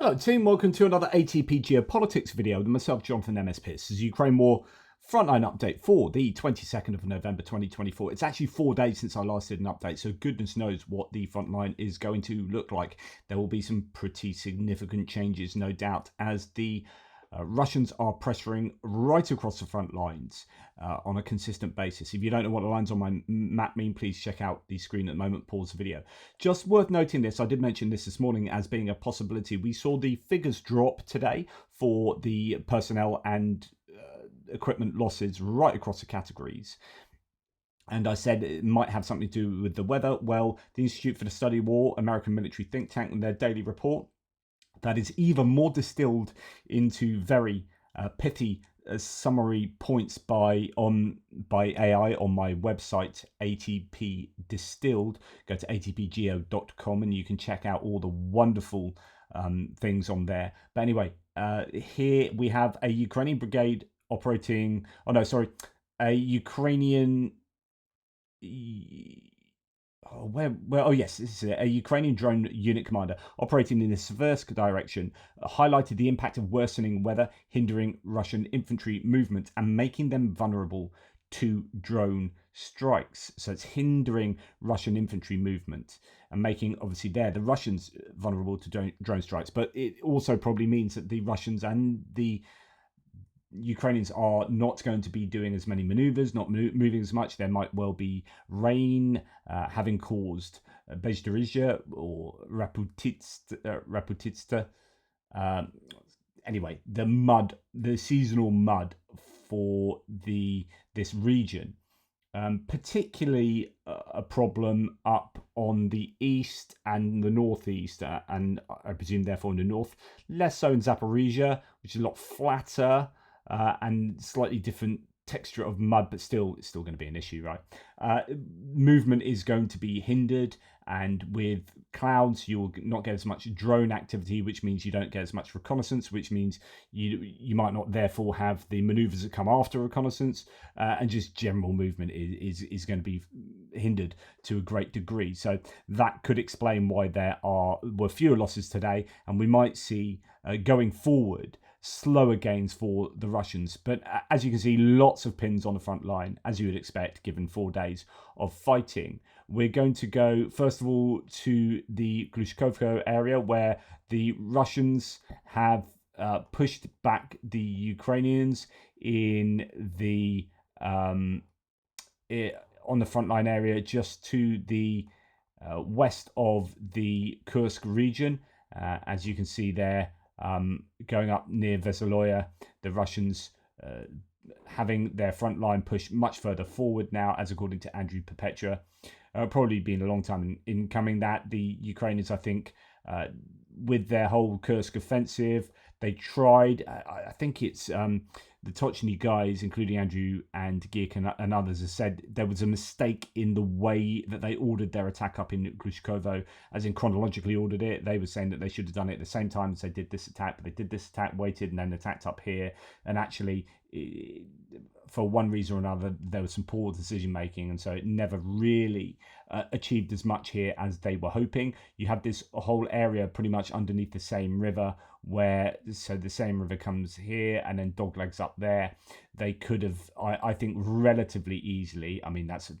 Hello team, welcome to another ATP Geopolitics video with myself, Jonathan MS Pearce. This is Ukraine War Frontline update for the 22nd of November 2024. It's actually 4 days since I last did an update, so goodness knows what the frontline is going to look like. There will be some pretty significant changes, no doubt, as the Russians are pressuring right across the front lines on a consistent basis. If you don't know what the lines on my map mean, please check out the screen at the moment, pause the video. Just worth noting this, I did mention this morning as being a possibility. We saw the figures drop today for the personnel and equipment losses right across the categories. And I said it might have something to do with the weather. Well, the Institute for the Study of War, American military think tank, in their daily report, that is even more distilled into very pithy summary points by AI on my website, ATP Distilled. Go to atpgeo.com and you can check out all the wonderful things on there. But anyway, here we have a Ukrainian brigade operating. A Ukrainian. This is a Ukrainian drone unit commander operating in the Seversk direction highlighted the impact of worsening weather hindering Russian infantry movement and making them vulnerable to drone strikes. So it's hindering Russian infantry movement and making, obviously, the Russians vulnerable to drone strikes. But it also probably means that the Russians and the Ukrainians are not going to be doing as many maneuvers, not moving as much. There might well be rain, having caused Bezdorizhia or Raputitsta. Anyway, the seasonal mud for this region, particularly a problem up on the east and the northeast, and I presume therefore in the north. Less so in Zaporizhia, which is a lot flatter. And slightly different texture of mud, but still, it's still going to be an issue, right? Movement is going to be hindered, and with clouds, you'll not get as much drone activity, which means you don't get as much reconnaissance, which means you might not therefore have the maneuvers that come after reconnaissance, and just general movement is going to be hindered to a great degree. So that could explain why there were fewer losses today, and we might see going forward slower gains for the Russians. But as you can see, lots of pins on the front line, as you would expect, given 4 days of fighting. We're going to go, first of all, to the Glushkovka area, where the Russians have pushed back the Ukrainians in the on the frontline area just to the west of the Kursk region. As you can see there, going up near Veseloya, the Russians having their front line pushed much further forward now, as according to Andrew Perpetua. Probably been a long time in coming that. The Ukrainians, I think, with their whole Kursk offensive, they tried, I think it's the Tochny guys, including Andrew and Geek and others, have said there was a mistake in the way that they ordered their attack up in Glushkovo, as in chronologically ordered it. They were saying that they should have done it at the same time as they did this attack, but they did this attack, waited, and then attacked up here. And actually, for one reason or another, there was some poor decision making, and so it never really achieved as much here as they were hoping. You have this whole area pretty much underneath the same river, so the same river comes here and then doglegs up there. They could have, I think, relatively easily, I mean, that's a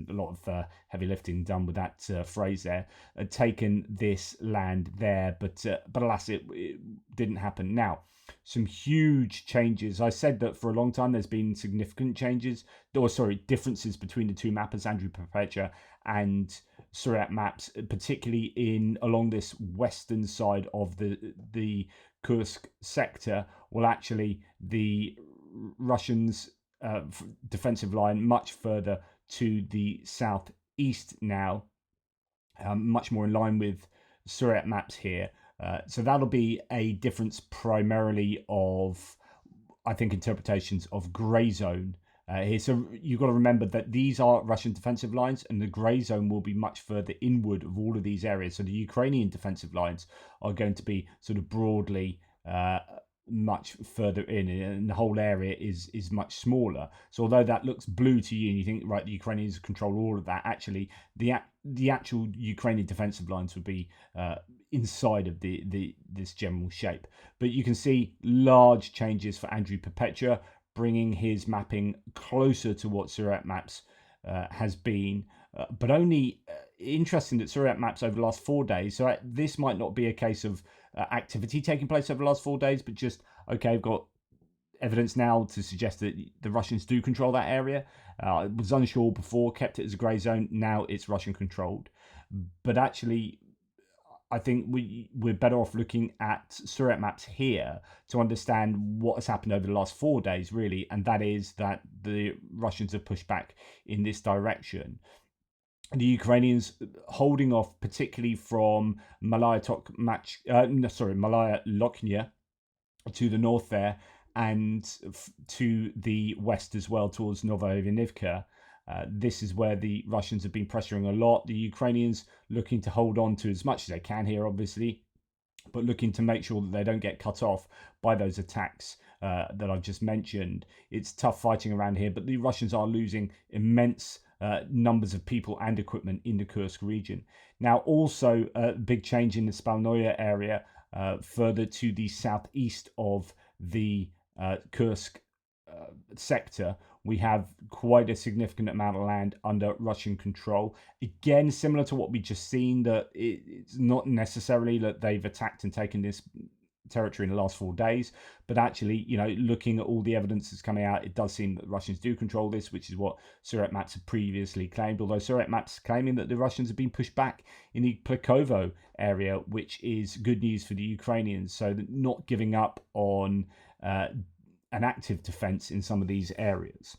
lot of heavy lifting done with that phrase there, taken this land there, but alas, it didn't happen. Now, some huge changes. I said that for a long time there's been significant differences between the two mappers, Andrew Perpetua and Surat maps, particularly along this western side of the Kursk sector. Well, actually, the Russians' defensive line much further to the southeast now, much more in line with Surat maps here. So that'll be a difference primarily of, I think, interpretations of grey zone here. So you've got to remember that these are Russian defensive lines, and the grey zone will be much further inward of all of these areas. So the Ukrainian defensive lines are going to be sort of broadly much further in, and the whole area is much smaller. So although that looks blue to you and you think, right, the Ukrainians control all of that, actually the actual Ukrainian defensive lines would be inside of this general shape. But you can see large changes for Andrew Perpetua, bringing his mapping closer to what Suriyat Maps has been, but only interesting that Suriyat Maps over the last 4 days. So this might not be a case of activity taking place over the last 4 days, but just, okay, I've got evidence now to suggest that the Russians do control that area. It was unsure before, kept it as a grey zone. Now it's Russian controlled. But actually, I think we're better off looking at Suriyat Maps here to understand what has happened over the last 4 days, really, and that is that the Russians have pushed back in this direction. The Ukrainians holding off, particularly from Malaya Lochnia to the north there, and to the west as well towards Novosilka. This is where the Russians have been pressuring a lot. The Ukrainians looking to hold on to as much as they can here, obviously, but looking to make sure that they don't get cut off by those attacks that I've just mentioned. It's tough fighting around here, but the Russians are losing immense numbers of people and equipment in the Kursk region. Now, also a big change in the Spolna area, further to the southeast of the Kursk sector. We have quite a significant amount of land under Russian control. Again, similar to what we just seen, that it's not necessarily that they've attacked and taken this territory in the last 4 days, but actually, looking at all the evidence that's coming out, it does seem that the Russians do control this, which is what Suriyat Maps had previously claimed, although Suriyat Maps claiming that the Russians have been pushed back in the Plikovo area, which is good news for the Ukrainians, so not giving up on an active defense in some of these areas.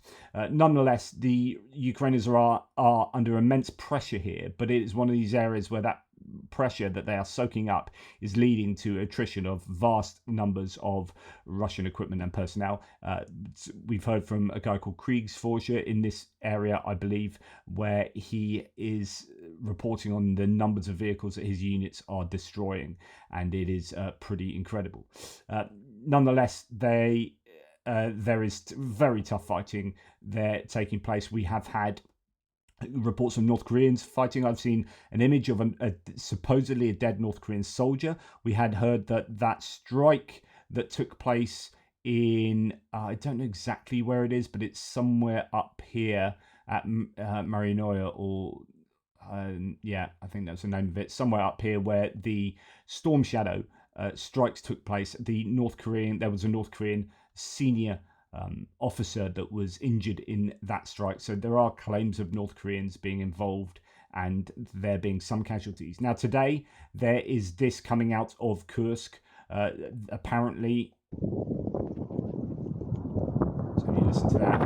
Nonetheless, the Ukrainians are under immense pressure here, but it is one of these areas where that pressure that they are soaking up is leading to attrition of vast numbers of Russian equipment and personnel. We've heard from a guy called Kriegsforscher in this area, I believe, where he is reporting on the numbers of vehicles that his units are destroying, and it is pretty incredible. Nonetheless, there is very tough fighting there taking place. We have had reports of North Koreans fighting. I've seen an image of supposedly a dead North Korean soldier. We had heard that strike that took place in, I don't know exactly where it is, but it's somewhere up here at Marinoya, or I think that's the name of it, somewhere up here where the Storm Shadow strikes took place. There was a North Korean senior officer that was injured in that strike. So there are claims of North Koreans being involved and there being some casualties. Now today, there is this coming out of Kursk. Apparently, so you listen to that.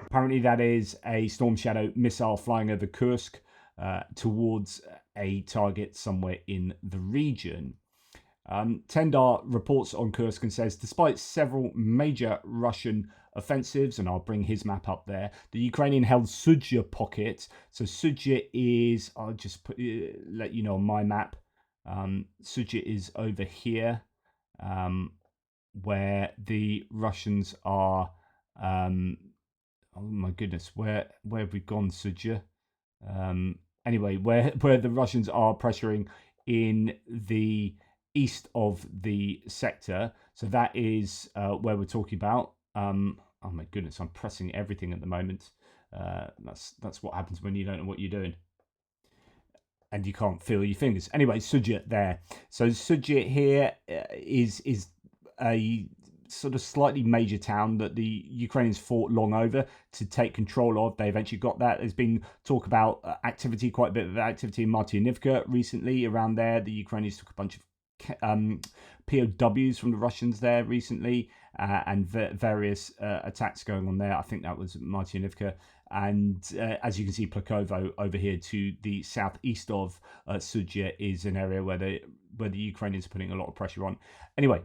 Apparently that is a Storm Shadow missile flying over Kursk towards a target somewhere in the region. Tendar reports on Kursk and says, despite several major Russian offensives, and I'll bring his map up there, the Ukrainian held Sudzha pocket. So Sudzha is, I'll just let you know on my map, Sudzha is over here, where the Russians are, oh my goodness, where have we gone, Sudzha? Anyway, where the Russians are pressuring in the east of the sector. So that is where we're talking about. Oh my goodness, I'm pressing everything at the moment. That's what happens when you don't know what you're doing. And you can't feel your fingers. Anyway, Sudzha there. So Sudzha here is a sort of slightly major town that the Ukrainians fought long over to take control of. They eventually got that. There's been talk about quite a bit of activity in Martynivka recently around there. The Ukrainians took a bunch of POWs from the Russians there recently, and various attacks going on there. I think that was Martynivka. And as you can see, Plikovo over here to the southeast of Sudzha is an area where the Ukrainians are putting a lot of pressure on. Anyway,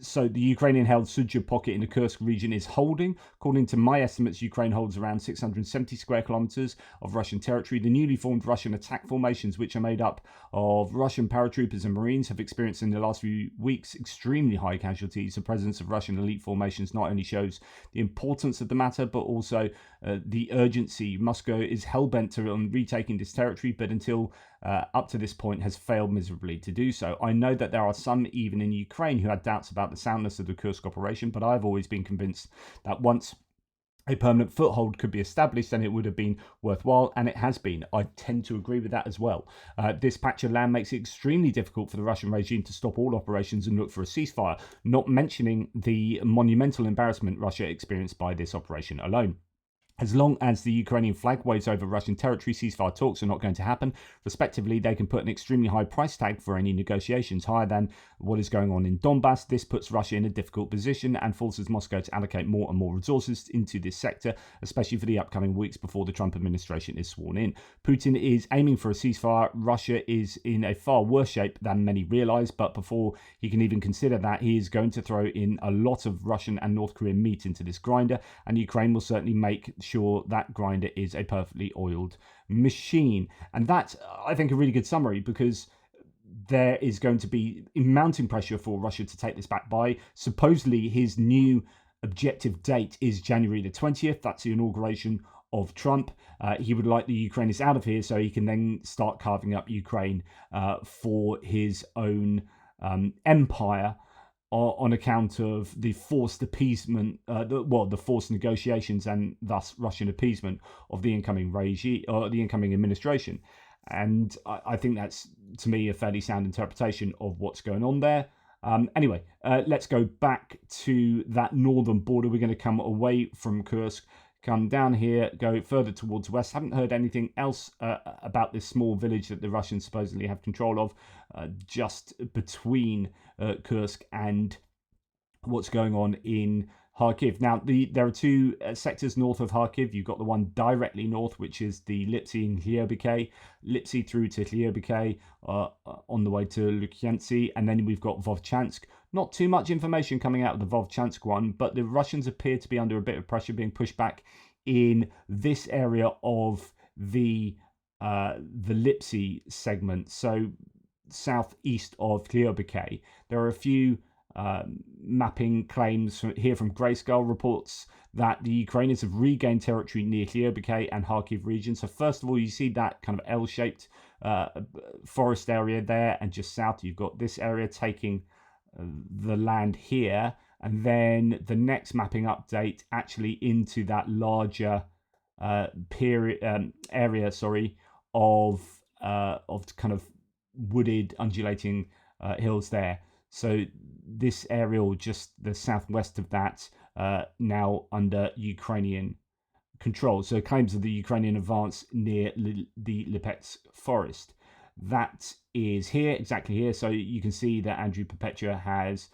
So the Ukrainian-held Sudzha pocket in the Kursk region is holding. According to my estimates, Ukraine holds around 670 square kilometers of Russian territory. The newly formed Russian attack formations, which are made up of Russian paratroopers and Marines, have experienced in the last few weeks extremely high casualties. The presence of Russian elite formations not only shows the importance of the matter, but also the urgency. Moscow is hell-bent on retaking this territory, but until up to this point has failed miserably to do so. I know that there are some even in Ukraine who had doubts about the soundness of the Kursk operation, but I've always been convinced that once a permanent foothold could be established, then it would have been worthwhile, and it has been. I tend to agree with that as well. This patch of land makes it extremely difficult for the Russian regime to stop all operations and look for a ceasefire, not mentioning the monumental embarrassment Russia experienced by this operation alone. As long as the Ukrainian flag waves over Russian territory, ceasefire talks are not going to happen. Respectively, they can put an extremely high price tag for any negotiations, higher than what is going on in Donbass. This puts Russia in a difficult position and forces Moscow to allocate more and more resources into this sector, especially for the upcoming weeks before the Trump administration is sworn in. Putin is aiming for a ceasefire. Russia is in a far worse shape than many realize, but before he can even consider that, he is going to throw in a lot of Russian and North Korean meat into this grinder, and Ukraine will certainly make sure that grinder is a perfectly oiled machine. And that's, I think, a really good summary, because there is going to be mounting pressure for Russia to take this back by. Supposedly, his new objective date is January the 20th. That's the inauguration of Trump. He would like the Ukrainians out of here so he can then start carving up Ukraine for his own empire, on account of the forced appeasement, the forced negotiations and thus Russian appeasement of the incoming regime or the incoming administration. And I think that's, to me, a fairly sound interpretation of what's going on there. Anyway, let's go back to that northern border. We're going to come away from Kursk, come down here, go further towards west. Haven't heard anything else about this small village that the Russians supposedly have control of, just between Kursk and what's going on in Kharkiv. Now, there are two sectors north of Kharkiv. You've got the one directly north, which is the Lipsy and Klishchiivka, Lipsy through to Klishchiivka on the way to Lukyansk, and then we've got Vovchansk. Not too much information coming out of the Vovchansk one, but the Russians appear to be under a bit of pressure, being pushed back in this area of the Lipsy segment. So southeast of Klishchiivka, there are a few mapping claims here from Grayscale reports that the Ukrainians have regained territory near Klishchiivka and Kharkiv region. So first of all, you see that kind of L-shaped forest area there, and just south you've got this area taking the land here, and then the next mapping update actually into that larger area, of kind of wooded, undulating hills there. So this aerial, just the southwest of that, now under Ukrainian control. So claims of the Ukrainian advance near the Lipetsk Forest. That is here, exactly here. So you can see that Andrew Perpetua has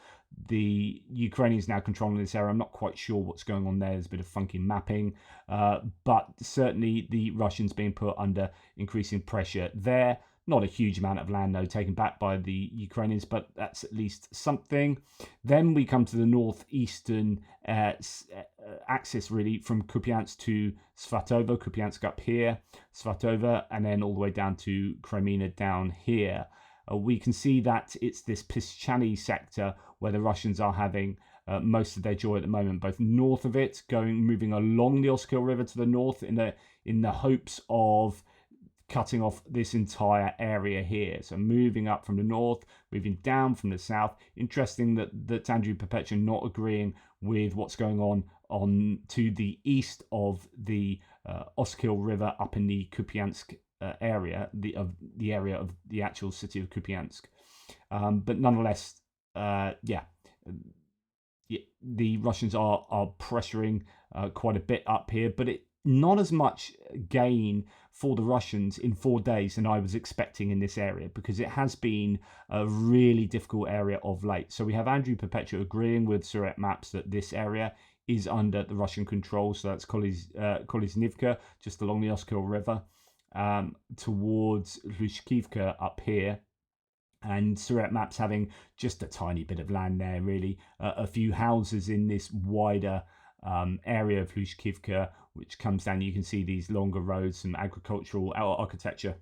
the Ukrainians now controlling this area. I'm not quite sure what's going on there. There's a bit of funky mapping, but certainly the Russians being put under increasing pressure there. Not a huge amount of land, though, taken back by the Ukrainians, but that's at least something. Then we come to the northeastern axis, really, from Kupyansk to Svatove. Kupyansk up here, Svatove, and then all the way down to Kreminna down here. We can see that it's this Pischany sector where the Russians are having most of their joy at the moment, both north of it, moving along the Oskil River to the north in the hopes of cutting off this entire area here. So moving up from the north, moving down from the south. Interesting that Andrew Perpetua not agreeing with what's going on to the east of the Oskil River up in the Kupyansk area, the area of the actual city of Kupyansk. But nonetheless, the Russians are pressuring quite a bit up here, but not as much gain for the Russians in 4 days than I was expecting in this area, because it has been a really difficult area of late. So we have Andrew Perpetua agreeing with Suret Maps that this area is under the Russian control. So that's Klishchiivka, just along the Oskil River, towards Glushkovka up here. and Surat Maps having just a tiny bit of land there, really. A few houses in this wider area of Klishchiivka, which comes down. You can see these longer roads, some agricultural architecture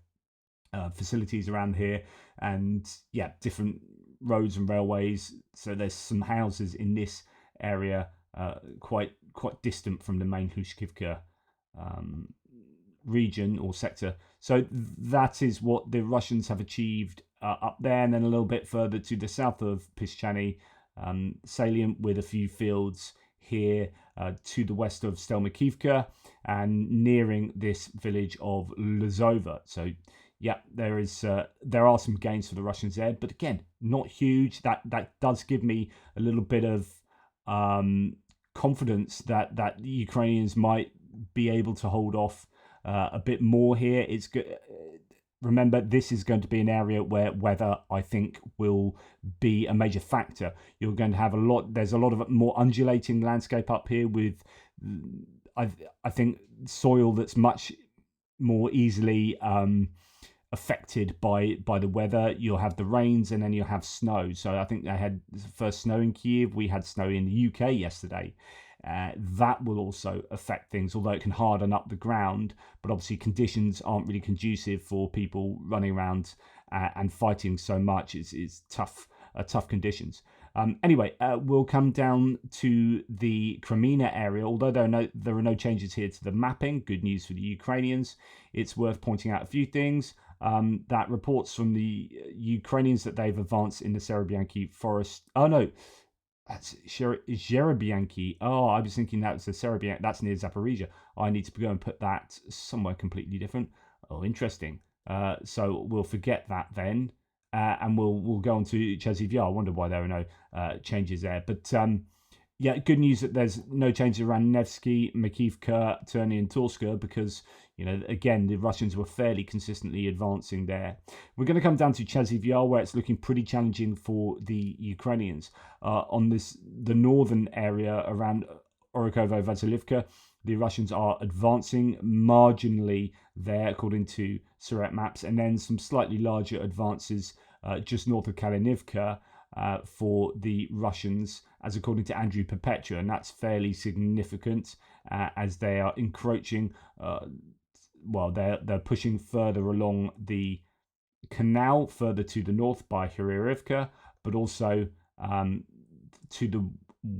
facilities around here, and yeah, different roads and railways. So there's some houses in this area, quite distant from the main Klishchiivka region or sector. So that is what the Russians have achieved up there, and then a little bit further to the south of Pischani, salient with a few fields here to the west of Stelmakivka and nearing this village of Lozova. So yeah, there are some gains for the Russians there, but again, not huge. That does give me a little bit of confidence that the Ukrainians might be able to hold off a bit more here. It's good. Remember, this is going to be an area where weather, I think, will be a major factor. You're going to have there's a lot of more undulating landscape up here with, I think, soil that's much more easily affected by the weather. You'll have the rains and then you'll have snow. So I think they had the first snow in Kiev. We had snow in the UK yesterday. That will also affect things, although it can harden up the ground. But obviously conditions aren't really conducive for people running around and fighting so much. It's tough conditions. Anyway, we'll come down to the Kreminna area. Although there are no changes here to the mapping, good news for the Ukrainians. It's worth pointing out a few things. That reports from the Ukrainians that they've advanced in the Serebiyanka Forest. Oh no, that's Serebiyanka. Oh, I was thinking that was the Serebiyanka. That's near Zaporizhia. I need to go and put that somewhere completely different. Oh, interesting. So we'll forget that then, and we'll go on to Chasiv Yar. I wonder why there are no changes there. But yeah, good news that there's no changes around Nevsky, Makivka, Terny, and Torska because, again, the Russians were fairly consistently advancing there. We're going to come down to Chasiv Yar, where it's looking pretty challenging for the Ukrainians. On the northern area around Orikovo, Vasilivka, the Russians are advancing marginally there, according to Surat Maps, and then some slightly larger advances just north of Karlivka for the Russians, as according to Andrew Perpetua, and that's fairly significant as they are encroaching. They're pushing further along the canal, further to the north by Hrodivka, but also to the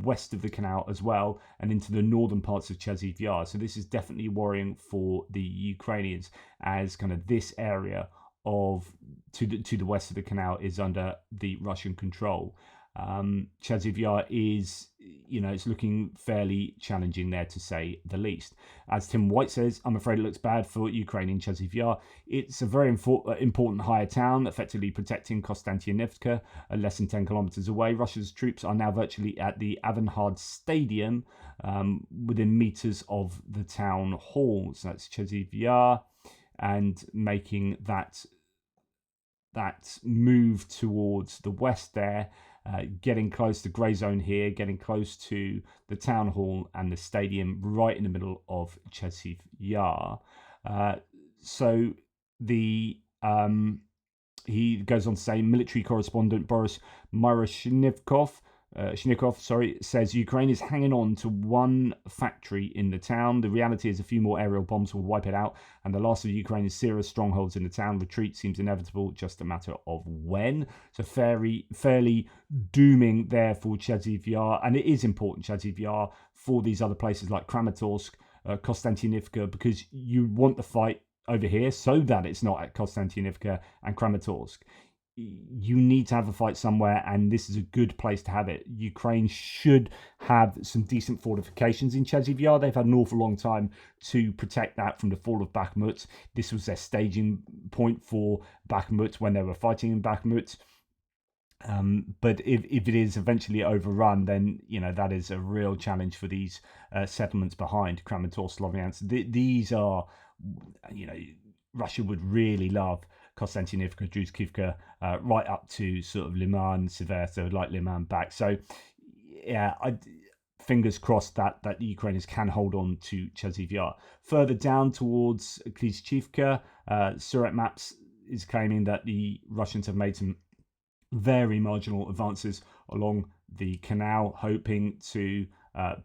west of the canal as well, and into the northern parts of Chasiv Yar. So this is definitely worrying for the Ukrainians, as kind of this area to the west of the canal is under the Russian control. Chasiv Yar is, it's looking fairly challenging there, to say the least. As Tim White says, I'm afraid it looks bad for Ukrainian Chasiv Yar. It's a very important higher town, effectively protecting Konstantinivka, less than 10 kilometers away. Russia's troops are now virtually at the Avangard Stadium, within meters of the town hall. So that's Chasiv Yar, and making that move towards the west there, getting close to grey zone here, getting close to the town hall and the stadium right in the middle of Chasiv Yar. So the he goes on to say, military correspondent Boris Myroshnikov says Ukraine is hanging on to one factory in the town. The reality is a few more aerial bombs will wipe it out, and the last of Ukraine's serious strongholds in the town. Retreat seems inevitable, just a matter of when. So fairly dooming there for Chasiv Yar, and it is important, Chasiv Yar, for these other places like Kramatorsk, Konstantinivka, because you want the fight over here so that it's not at Konstantinivka and Kramatorsk. You need to have a fight somewhere, and this is a good place to have it. Ukraine should have some decent fortifications in Chasiv Yar. They've had an awful long time to protect that from the fall of Bakhmut. This was their staging point for Bakhmut when they were fighting in Bakhmut. But if it is eventually overrun, then that is a real challenge for these settlements behind Kramatorsk, Sloviansk. These are, Russia would really love Konstantinivka, Glushkovka, right up to sort of Liman, Sever, so like Liman back. So, yeah, fingers crossed that the Ukrainians can hold on to Chasiv Yar. Further down towards Klishchiivka, Surat Maps is claiming that the Russians have made some very marginal advances along the canal, hoping to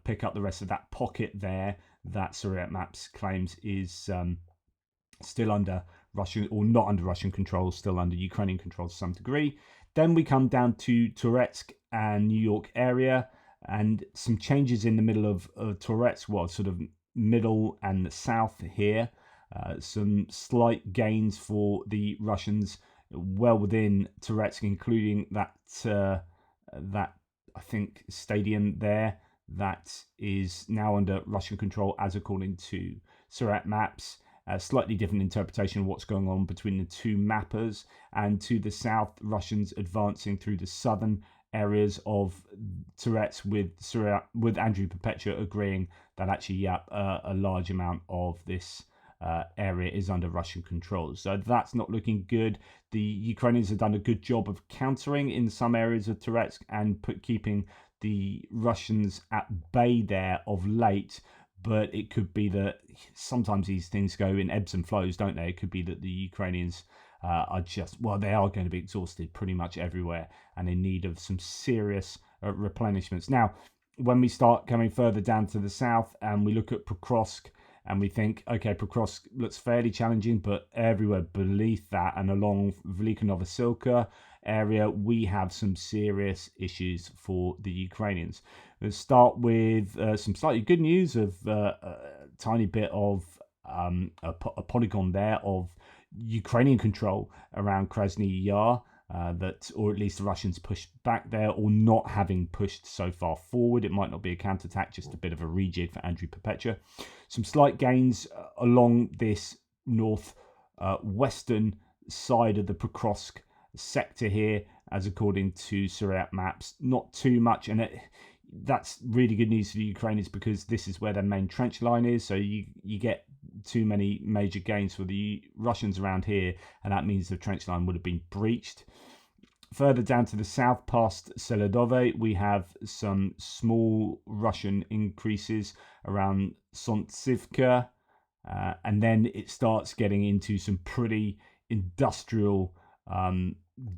pick up the rest of that pocket there that Serebiyanka Maps claims is still under Russian, or not under Russian control, still under Ukrainian control to some degree. Then we come down to Toretsk and New York area, and some changes in the middle of Toretsk, well, sort of middle and the south here. Some slight gains for the Russians well within Toretsk, including that I think stadium there that is now under Russian control, as according to Serebiyanka Maps. A slightly different interpretation of what's going on between the two mappers. And to the south, Russians advancing through the southern areas of Toretsk, with Andrew Perpetua agreeing that actually, a large amount of this area is under Russian control. So that's not looking good. The Ukrainians have done a good job of countering in some areas of Toretsk and keeping the Russians at bay there of late. But it could be that sometimes these things go in ebbs and flows, don't they? It could be that the Ukrainians are just, well, they are going to be exhausted pretty much everywhere and in need of some serious replenishments. Now, when we start coming further down to the south and we look at Kursk and we think, okay, Kursk looks fairly challenging, but everywhere beneath that and along Velyka Novosilka area, we have some serious issues for the Ukrainians. Let's start with some slightly good news of a tiny bit of a polygon there of Ukrainian control around Chasiv Yar, that, or at least the Russians pushed back there, or not having pushed so far forward. It might not be a counterattack, just a bit of a rejig for Andrew Perpetua. Some slight gains along this north western side of the Kursk sector here, as according to Serebiyanka Maps. Not too much, and that's really good news for the Ukrainians because this is where their main trench line is. So you get too many major gains for the Russians around here, and that means the trench line would have been breached. Further down to the south, past Svatove, we have some small Russian increases around Sudzha, and then it starts getting into some pretty industrial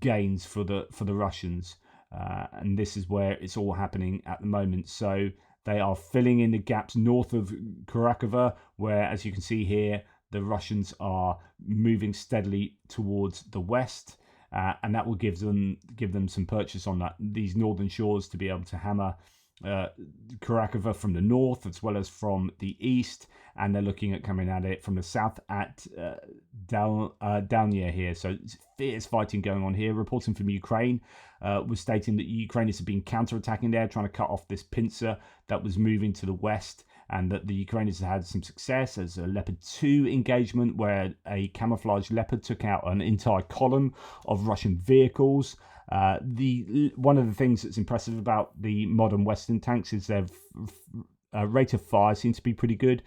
gains for the Russians, and this is where it's all happening at the moment. So they are filling in the gaps north of Kharkiv, where, as you can see here, the Russians are moving steadily towards the west, and that will give them some purchase on these northern shores to be able to hammer Kharkiv from the north as well as from the east, and they're looking at coming at it from the south at down near here. So it's fierce fighting going on here. Reporting from Ukraine was stating that Ukrainians have been counterattacking there, trying to cut off this pincer that was moving to the west, and that the Ukrainians have had some success as a Leopard 2 engagement where a camouflage Leopard took out an entire column of Russian vehicles. One of the things that's impressive about the modern Western tanks is their rate of fire seems to be pretty good.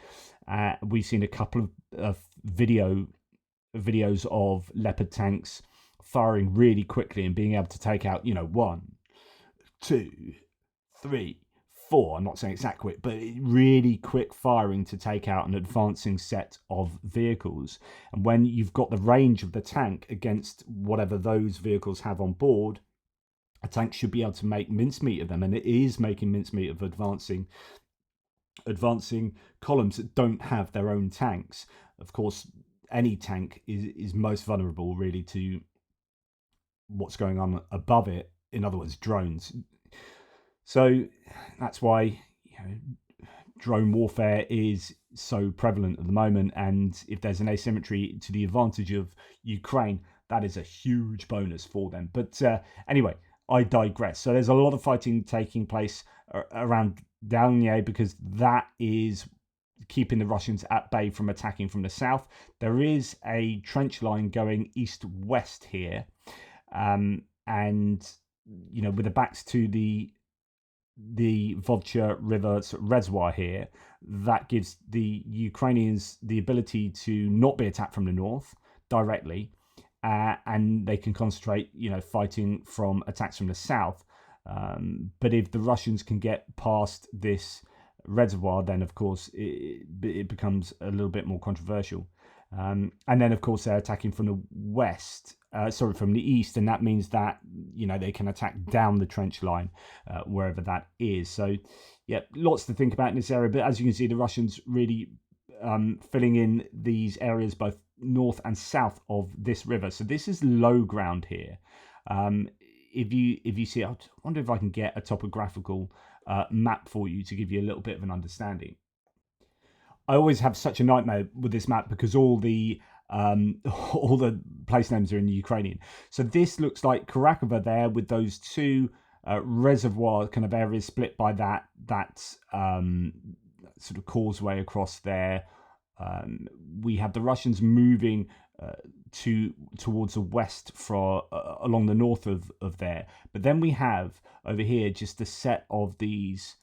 We've seen a couple of videos of Leopard tanks firing really quickly and being able to take out, 1, 2, 3, 4. I'm not saying it's accurate, but really quick firing to take out an advancing set of vehicles. And when you've got the range of the tank against whatever those vehicles have on board, a tank should be able to make mincemeat of them, and it is making mincemeat of advancing columns that don't have their own tanks. Of course, any tank is most vulnerable really to what's going on above it, in other words, drones. So that's why drone warfare is so prevalent at the moment, and if there's an asymmetry to the advantage of Ukraine, that is a huge bonus for them. But anyway, I digress. So there's a lot of fighting taking place around Dalnie because that is keeping the Russians at bay from attacking from the south. There is a trench line going east-west here, and with the backs to the Volcha River reservoir here, that gives the Ukrainians the ability to not be attacked from the north directly, and they can concentrate, fighting from attacks from the south. But if the Russians can get past this reservoir, then of course it becomes a little bit more controversial. And then, of course, they're attacking from the west, from the east, and that means that, they can attack down the trench line, wherever that is. So, yeah, lots to think about in this area. But as you can see, the Russians really filling in these areas both north and south of this river. So this is low ground here. If you see, I wonder if I can get a topographical map for you to give you a little bit of an understanding. I always have such a nightmare with this map because all the all the place names are in the Ukrainian. So this looks like Kharkiv there with those two reservoir kind of areas split by that sort of causeway across there. We have the Russians moving towards the west along the north of there, but then we have over here just a set of these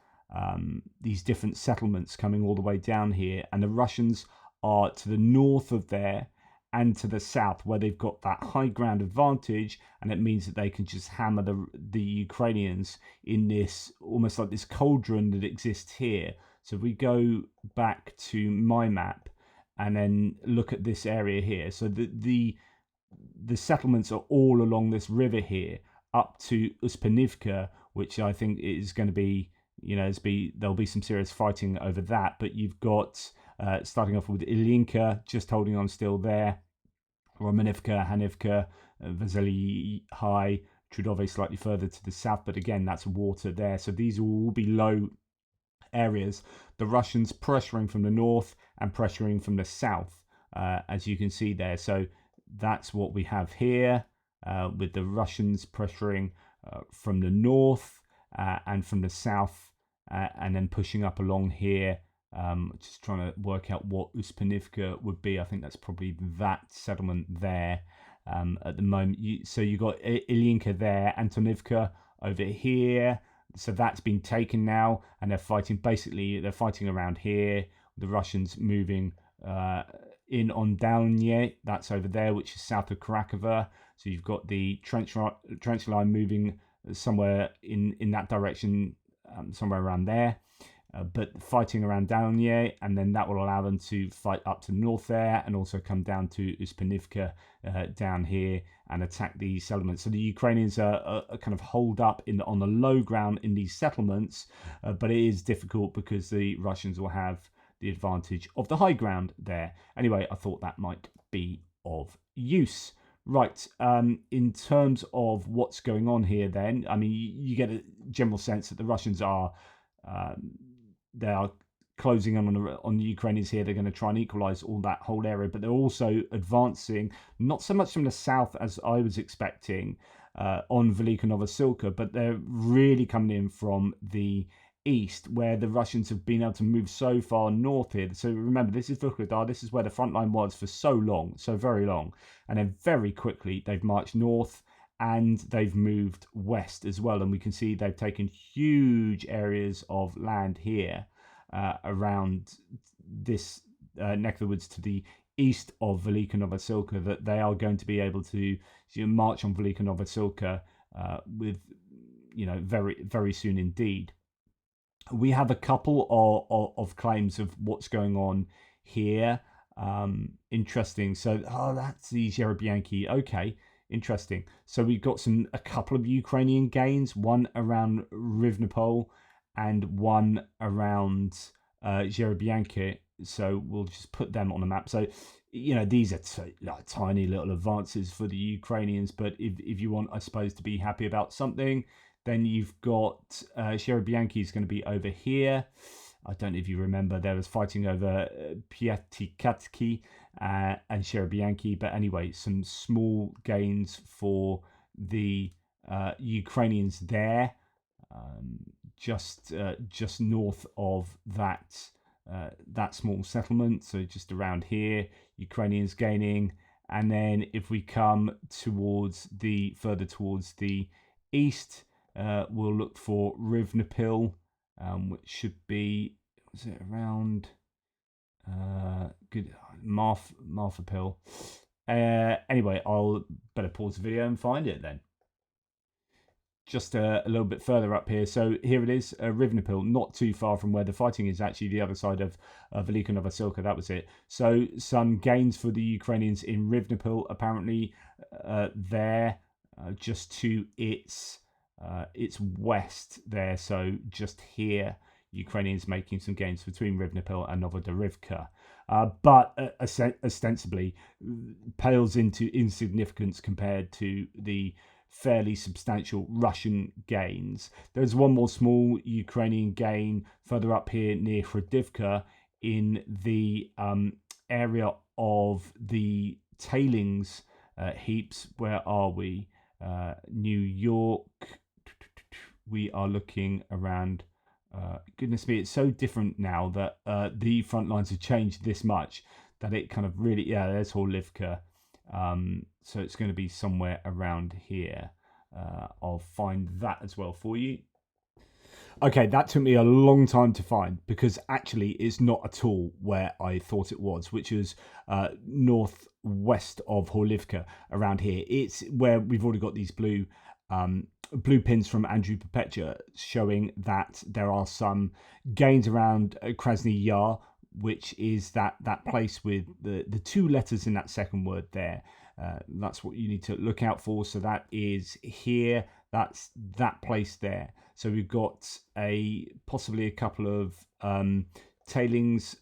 different settlements coming all the way down here, and the Russians are to the north of there and to the south, where they've got that high ground advantage, and it means that they can just hammer the Ukrainians in this almost like this cauldron that exists here. So if we go back to my map and then look at this area here, so the settlements are all along this river here up to Uspinivka, which I think is going to be, there'll be some serious fighting over that. But you've got starting off with Ilinka just holding on still there, Romanivka, Hanivka, Vasily High, Trudove slightly further to the south, but again that's water there. So these will all be low areas. The Russians pressuring from the north and pressuring from the south, as you can see there. So that's what we have here, with the Russians pressuring from the north and from the south, and then pushing up along here. Just trying to work out what Uspinivka would be. I think that's probably that settlement there at the moment. So you got Ilinka there, Antonivka over here. So that's been taken now, and they're fighting around here. The Russians moving in on Dalnye, that's over there, which is south of Kharkiv. So you've got the trench line moving somewhere in that direction, somewhere around there. But fighting around Dalnye, and then that will allow them to fight up to the north there, and also come down to Uspinivka down here and attack these settlements. So the Ukrainians are kind of holed up on the low ground in these settlements, but it is difficult because the Russians will have the advantage of the high ground there. Anyway, I thought that might be of use. Right, in terms of what's going on here then, I mean, you get a general sense that the Russians are they are closing on the Ukrainians here. They're going to try and equalize all that whole area, but they're also advancing, not so much from the south as I was expecting, on Velyka Novosilka, but they're really coming in from the east, where the Russians have been able to move so far north here. So remember, this is Vuhledar. This is where the front line was for so long, so very long, and then very quickly they've marched north and they've moved west as well. And we can see they've taken huge areas of land here around this neck of the woods to the east of Velyka Novosilka, that they are going to be able to march on Velyka Novosilka with, very, very soon indeed. We have a couple of claims of what's going on here. Interesting. So, that's the Serebiyanka. Okay. Interesting. So we've got a couple of Ukrainian gains, one around Rivnopol and one around Serebiyanka. So we'll just put them on the map. So, these are tiny little advances for the Ukrainians. But if you want, I suppose, to be happy about something, then you've got Serebiyanka is going to be over here. I don't know if you remember, there was fighting over Piatikatsky and Serebiyanka. But anyway, some small gains for the Ukrainians there, just north of that small settlement. So just around here, Ukrainians gaining. And then if we come further towards the east, we'll look for Rivnopil, which should be, was it around good Marfapil. Anyway, I'll better pause the video and find it then. just a little bit further up here. So here it is, Rivnopil, not too far from where the fighting is, actually the other side of Velyka Novosilka. That was it. So some gains for the Ukrainians in Rivnopil, apparently there, just to its west there. So just here, Ukrainians making some gains between Rivnopil and Novosilka. But ostensibly pales into insignificance compared to the fairly substantial Russian gains. There's one more small Ukrainian gain further up here near Hrodivka in the area of the tailings heaps. Where are we? New York. We are looking around. Goodness me, it's so different now that the front lines have changed this much that it kind of really, there's Hrodivka. So it's going to be somewhere around here. I'll find that as well for you. Okay, that took me a long time to find because actually it's not at all where I thought it was, which is northwest of Hrodivka around here. It's where we've already got these blue pins from Andrew Perpetua showing that there are some gains around Krasny Yar, which is that place with the two letters in that second word there. That's what you need to look out for. So that is here. That's that place there. So we've got possibly a couple of tailings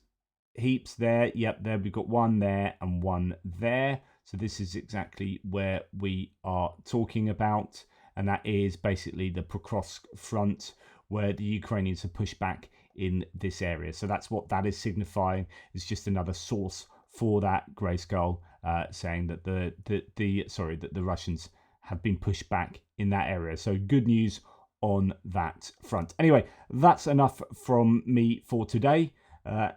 heaps there. Yep, there we've got one there and one there. So this is exactly where we are talking about. And that is basically the Kursk front where the Ukrainians have pushed back in this area. So that's what that is signifying. It's just another source for that grey skull saying that the Russians have been pushed back in that area. So good news on that front. Anyway, that's enough from me for today.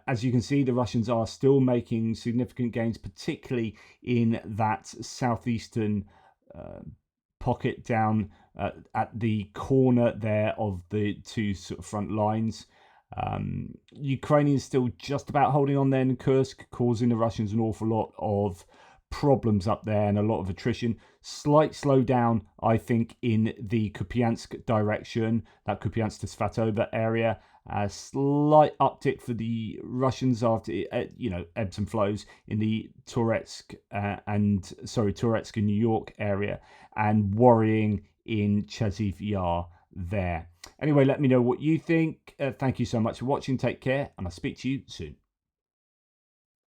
As you can see, the Russians are still making significant gains, particularly in that southeastern pocket down at the corner there of the two sort of front lines. Ukrainians still just about holding on there in Kursk, causing the Russians an awful lot of problems up there and a lot of attrition. Slight slowdown, I think, in the Kupyansk direction, that Kupyansk to Svatove area. A slight uptick for the Russians after ebbs and flows in the Toretsk and New York area, and worrying in Chasiv Yar there. Anyway, let me know what you think. Thank you so much for watching. Take care, and I'll speak to you soon.